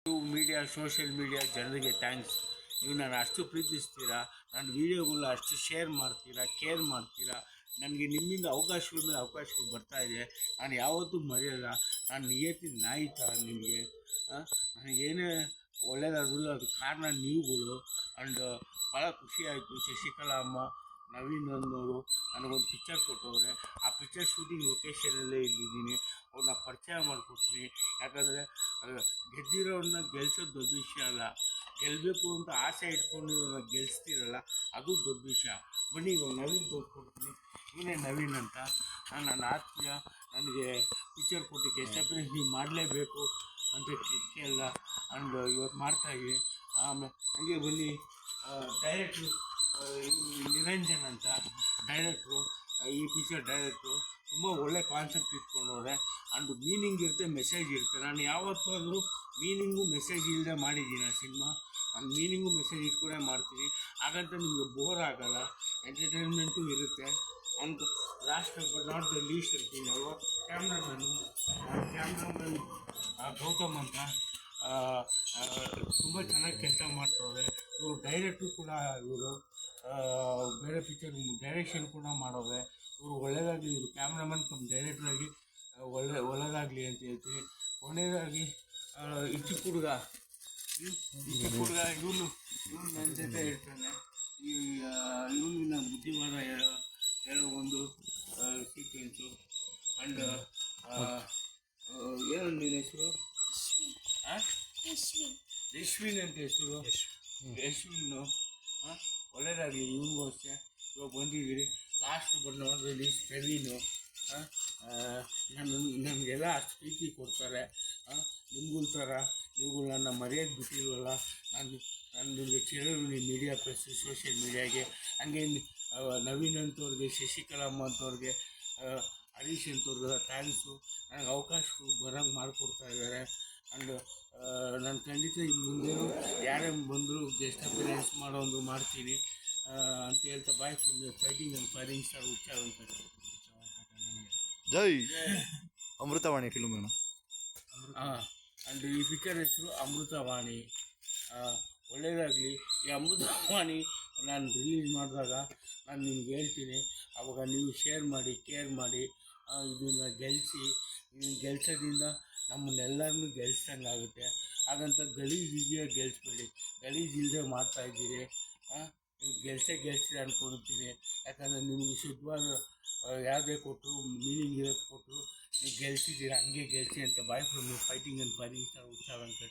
ನೀವು media social media ಜನರಿಗೆ thanks. ನೀವು ನಾನು ಅಷ್ಟು ಪ್ರೀತಿಸ್ತೀರಾ, ನನ್ನ ವೀಡಿಯೋಗಳನ್ನ ಅಷ್ಟು ಶೇರ್ ಮಾಡ್ತೀರಾ, ಕೇರ್ ಮಾಡ್ತೀರಾ. ನನಗೆ ನಿಮ್ಮಿಂದ ಅವಕಾಶಗಳ ಮೇಲೆ ಅವಕಾಶಗಳು ಬರ್ತಾಯಿದೆ. ನಾನು ಯಾವತ್ತೂ ಮರೆಯಲ್ಲ. ನಾನು ನಿಯತಿ ನಾಯಿ ಥರ ನಿಮಗೆ. ನನಗೇನೇ ಒಳ್ಳೆಯದಾದರೂ ಅದು ಕಾರಣ ನೀವುಗಳು. ಆ್ಯಂಡ್ ಭಾಳ ಖುಷಿ ಆಯಿತು. ಶಶಿಕಲಾ ಅಮ್ಮ, ನವೀನ್ ಅನ್ನೋರು ನನಗೊಂದು ಪಿಕ್ಚರ್ ಕೊಟ್ಟವ್ರೆ. ಆ ಪಿಕ್ಚರ್ ಶೂಟಿಂಗ್ ಲೊಕೇಶನಲ್ಲೇ ಇಲ್ಲಿದ್ದೀನಿ. ಅವ್ರನ್ನ ಪರಿಚಯ ಮಾಡಿಕೊಡ್ತೀನಿ. ಯಾಕಂದರೆ ಗೆದ್ದಿರೋರನ್ನ ಗೆಲ್ಸೋದು ದೊಡ್ಡ ವಿಷಯ ಅಲ್ಲ, ಗೆಲ್ಲಬೇಕು ಅಂತ ಆಸೆ ಇಟ್ಕೊಂಡು ಗೆಲ್ಲಿಸ್ತೀರಲ್ಲ ಅದು ದೊಡ್ಡ ವಿಷಯ. ಬನ್ನಿ ಇವಾಗ ನವೀನ್ ತೋರಿಸ್ಕೊಡ್ತೀನಿ. ಇವನೇ ನವೀನ್ ಅಂತ, ನನ್ನ ಆತ್ಮೀಯ. ನನಗೆ ಪಿಕ್ಚರ್ ಕೊಟ್ಟಿಗೆ ಎಷ್ಟಪ್ಪ ನೀವು ಮಾಡಲೇಬೇಕು ಅಂತ ಕೇಳಲ್ಲ. ಆ್ಯಂಡ್ ಇವತ್ತು ಮಾಡ್ತಾಯಿದ್ದೀನಿ. ಆಮೇಲೆ ಹಂಗೆ ಬನ್ನಿ ಡೈರೆಕ್ಟ್ರು ನಿರಂಜನ್ ಅಂತ ಡೈರೆಕ್ಟ್ರು, ಈ ಪಿಕ್ಚರ್ ಡೈರೆಕ್ಟ್ರು ತುಂಬ ಒಳ್ಳೆ ಕಾನ್ಸೆಪ್ಟ್ ಇಟ್ಕೊಂಡವ್ರೆ. ಆ್ಯಂಡ್ ಮೀನಿಂಗ್ ಇರುತ್ತೆ, ಮೆಸೇಜ್ ಇರುತ್ತೆ. ನಾನು ಯಾವತ್ತಾದರೂ ಮೀನಿಂಗು ಮೆಸೇಜ್ ಇಲ್ಲದೆ ಮಾಡಿದ್ದೀನಿ ಆ ಸಿನಿಮಾ. ನಾನು ಮೀನಿಂಗು ಮೆಸೇಜ್ ಇಟ್ಕೊಂಡೇ ಮಾಡ್ತೀನಿ. ಹಾಗಂತ ನಿಮಗೆ ಬೋರ್ ಆಗೋಲ್ಲ, ಎಂಟರ್ಟೈನ್ಮೆಂಟು ಇರುತ್ತೆ. And last but not the least ಇರ್ತೀನಿ ಅಲ್ವಾ, ಕ್ಯಾಮ್ರಾಮನ್ನು ಗೌತಮ್ ಅಂತ ತುಂಬ ಚೆನ್ನಾಗಿ ಕೆಲಸ ಮಾಡ್ತವ್ರೆ. ಇವರು ಡೈರೆಕ್ಟ್ರು ಕೂಡ, ಇವರು ಬೇರೆ ಪಿಕ್ಚರ್ ಡೈರೆಕ್ಷನ್ ಕೂಡ ಮಾಡೋರೆ. ಇವರು ಒಳ್ಳೆಯದಾಗಲಿ, ಇವರು ಕ್ಯಾಮ್ರಾಮನ್ ಕಮ್ ಡೈರೆಕ್ಟ್ರಾಗಿ ಒಳ್ಳೆಯದಾಗಲಿ ಅಂತ ಹೇಳ್ತೀನಿ. ಕೊನೆಯದಾಗಿ ಈ ಚಿಕ್ಕ ಹುಡುಗ ಇವನು ನನ್ನ ಜೊತೆ ಇರ್ತಾನೆ. ಇವನಿನ ಬುದ್ಧಿವಾದ ಹೇಳೋ ಒಂದು ಸೀಕ್ವೆನ್ಸು. ಆ್ಯಂಡ್ ಏನು ನಿನ್ನ ಹೆಸರು? ಯಶ್ವಿನ್ ಅಂತ ಹೆಸರು. ಯಶ್ವಿನ್ನು ಒಳ್ಳೆಯದಾಗಲಿ ಇವನಿಗೂ ಅಷ್ಟೇ. ಇವಾಗ ಬಂದಿದ್ದೀರಿ. ಲಾಸ್ಟ್ ಬಂದು ಪ್ರವೀನು. ನನಗೆಲ್ಲ ಅಷ್ಟು ಪ್ರೀತಿ ಕೊಡ್ತಾರೆ. ನಿಮ್ಗಳ ಥರ ನೀವುಗಳು ನನ್ನ ಮರೆಯೋದು ಬಿಟ್ಟಿಲ್ವಲ್ಲ. ನಾನು ನಿಮಗೆ ಕೇಳಿದ್ರು ಮೀಡಿಯಾ ಪ್ಲಸ್ ಸೋಷಿಯಲ್ ಮೀಡಿಯಾಗೆ. ಹಂಗೆ ನವೀನ್ ಅಂಥವ್ರಿಗೆ, ಶಶಿಕಲಮ್ಮ ಅಂಥವ್ರಿಗೆ, ಹರೀಶ್ ಅಂಥವ್ರಿಗೆ ಥ್ಯಾಂಕ್ಸು. ನನಗೆ ಅವಕಾಶ ಬರೋಂಗೆ ಮಾಡಿಕೊಡ್ತಾ ಇದ್ದಾರೆ. ಆ್ಯಂಡ್ ನಾನು ಖಂಡಿತ ಇನ್ನು ಮುಂದೇನು ಯಾರೇ ಬಂದರೂ ಗೆಸ್ಟ್ ಅಪಿಯರೆನ್ಸ್ ಮಾಡೋದು ಮಾಡ್ತೀನಿ ಅಂತ ಹೇಳ್ತಾ bye from fighting and firing star Utsaha ಅಂತ. ಜೈ ಅಮೃತವಾಣಿ ಫಿಲ್ಮ್. ಆ್ಯಂಡ್ ಈ ಪಿಕ್ಚರ್ ಹೆಸರು ಅಮೃತವಾಣಿ. ಒಳ್ಳೆಯದಾಗಲಿ. ಈ ಅಮೃತವಾಣಿ ನಾನು ರಿಲೀಸ್ ಮಾಡಿದಾಗ ನಾನು ನಿಮ್ಗೆ ಹೇಳ್ತೀನಿ. ಆವಾಗ ನೀವು ಶೇರ್ ಮಾಡಿ, ಕೇರ್ ಮಾಡಿ, ಇದನ್ನು ಗೆಲ್ಲಿಸಿ. ಇದನ್ನು ಗೆಲ್ಸೋದ್ರಿಂದ ನಮ್ಮನ್ನೆಲ್ಲರನ್ನೂ ಗೆಲ್ಸ್ದಂಗೆ ಆಗುತ್ತೆ. ಹಾಗಂತ ಗಲೀಜಿಗೆ ಗೆಲ್ಲಿಸ್ಬೇಡಿ. ಗಲೀಜಿಲ್ಲದೆ ಮಾಡ್ತಾಯಿದ್ದೀರಿ. ನೀವು ಗೆಲ್ಸಿರಿ ಅಂದ್ಕೊಳ್ತೀನಿ. ಯಾಕಂದರೆ ನಿಮಗೆ ಶುದ್ಧವಾದ ಯಾವುದೇ ಕೊಟ್ಟರು, ಮೀನಿಂಗ್ ಇರೋದು ಕೊಟ್ಟರು, ನೀವು ಗೆಲ್ಸಿದ್ದೀರ, ಹಂಗೆ ಗೆಲ್ಸಿ ಅಂತ bye from fighting and firing star Utsaha ಅಂತ.